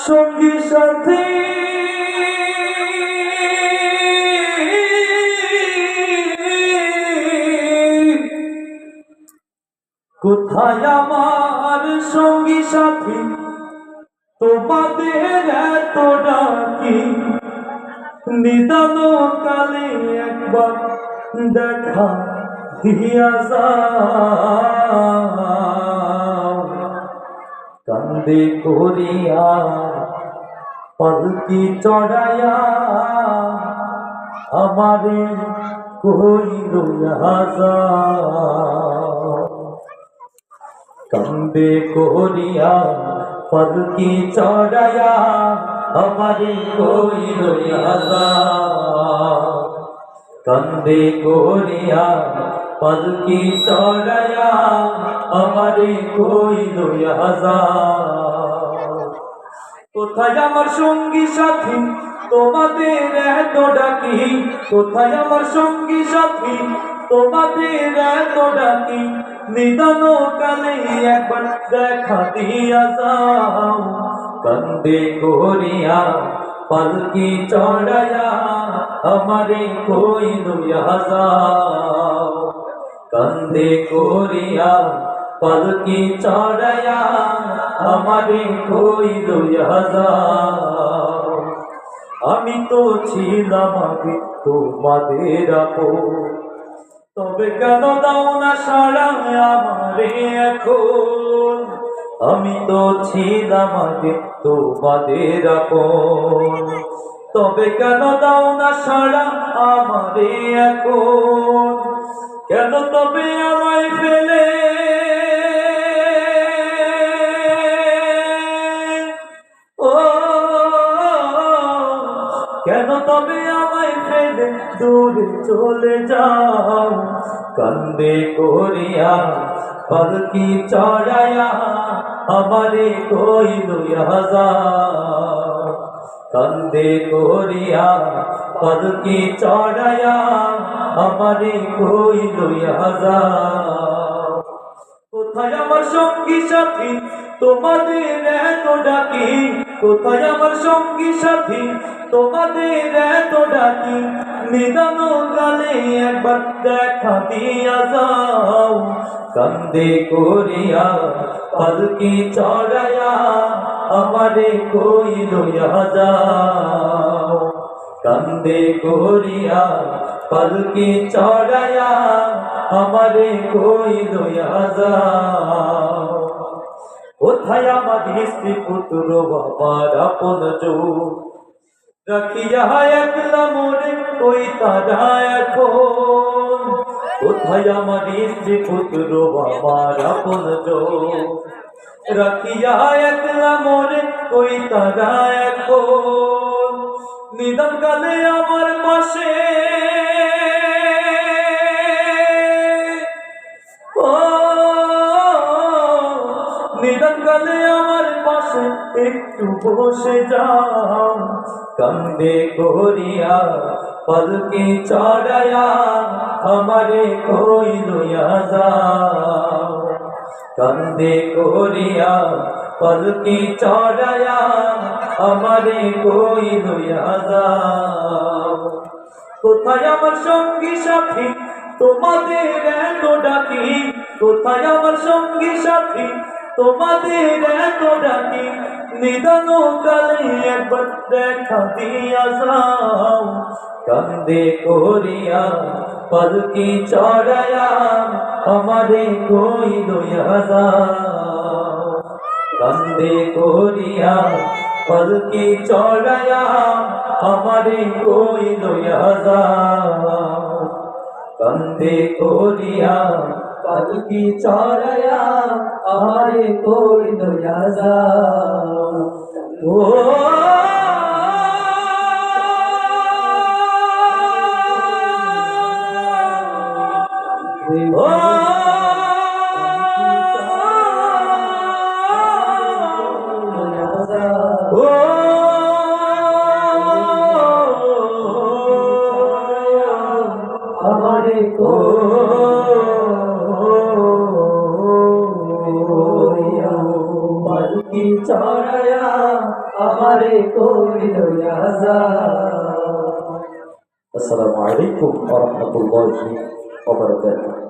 সঙ্গী সাথী কোথায় আমার সঙ্গী সাথী তোমাদের এত ডাকি নিদান কালে একবার দেখা দিয়া যাও কান্দে করিয়া পালকি চড়াইয়া আমারে কই লইয়া যাও কান্দে করিয়া পালকি চড়াইয়া আমারে কই লইয়া যাও কান্দে করিয়া পালকি চড়াইয়া আমারে কই লইয়া যাও কোথায় আমার সঙ্গী সাথী তোমাদের এত ডাকি কোথায় আমার সঙ্গী সাথী তোমাদের এত ডাকি নিদান কালে একবার দেখা দিয়া যাও কান্দে করিয়া পালকি চড়াইয়া আমারে কই লইয়া যাও কান্দে করিয়া পালকি চড়াইয়া আমারে কই লইয়া যাও আমি তো ছিলাম আগে তোমাদের আপন তবে কেন দাও না সাড়া আমারে এখন আমি তো ছিলাম আগে তোমাদের আপন তবে কেন দাও না সাড়া আমারে এখন কেন তবে আমায় ফেলে ও কেন তবে আমায় ফেলে দূরে চলে যাও কান্দে করিয়া পালকি চড়াইয়া আমারে কই লইয়া যাও কান্দে করিয়া পালকি চড়াইয়া আমারে কই লইয়া যাও কোথায় আমার সঙ্গী সাথী তোমাদের এত ডাকি কোথায় আমার সঙ্গী সাথী তোমাদের এত ডাকি নিদান কালে একবার দেখা দিয়া যাও কান্দে করিয়া পালকি চড়াইয়া আমারে কই লইয়া যাও কান্দে করিয়া পালকি চড়াইয়া আমারে কই লইয়া যাও কোথায় আমার স্ত্রী পুত্র আমার আপন রাখিয়া একলা মোরে কই তারা এখন কোথায় আমার স্ত্রী পুত্র আমার আপন রাখিয়া একলা মোরে কই তারা এখন নিদান কালে আমার পাশে নিদান কালে আমার পাশে একটু বসে যাও কান্দে করিয়া পালকি চড়াইয়া আমারে কই লইয়া যাও কান্দে করিয়া পালকি চড়াইয়া আমারে কই লইয়া যাও কোথায় আমার সঙ্গী সাথী তোমাদের এত ডাকি কোথায় আমার সঙ্গী সাথী তোমাদের এত ডাকি নিদান কালে একবার দেখা দিয়া যাও কান্দে করিয়া পালকি চড়াইয়া আমারে কই লইয়া যাও কান্দে করিয়া পালকি চড়াইয়া আমারে কই লইয়া যাও কান্দে করিয়া পালকি চড়াইয়া আমারে কই লইয়া যাও ও আমারে পালকি চড়াইয়া করিয়া আমারে কইল আযাব। আসসালামু আলাইকুম ওয়া রাহমাতুল্লাহি ওয়া বারাকাতুহু।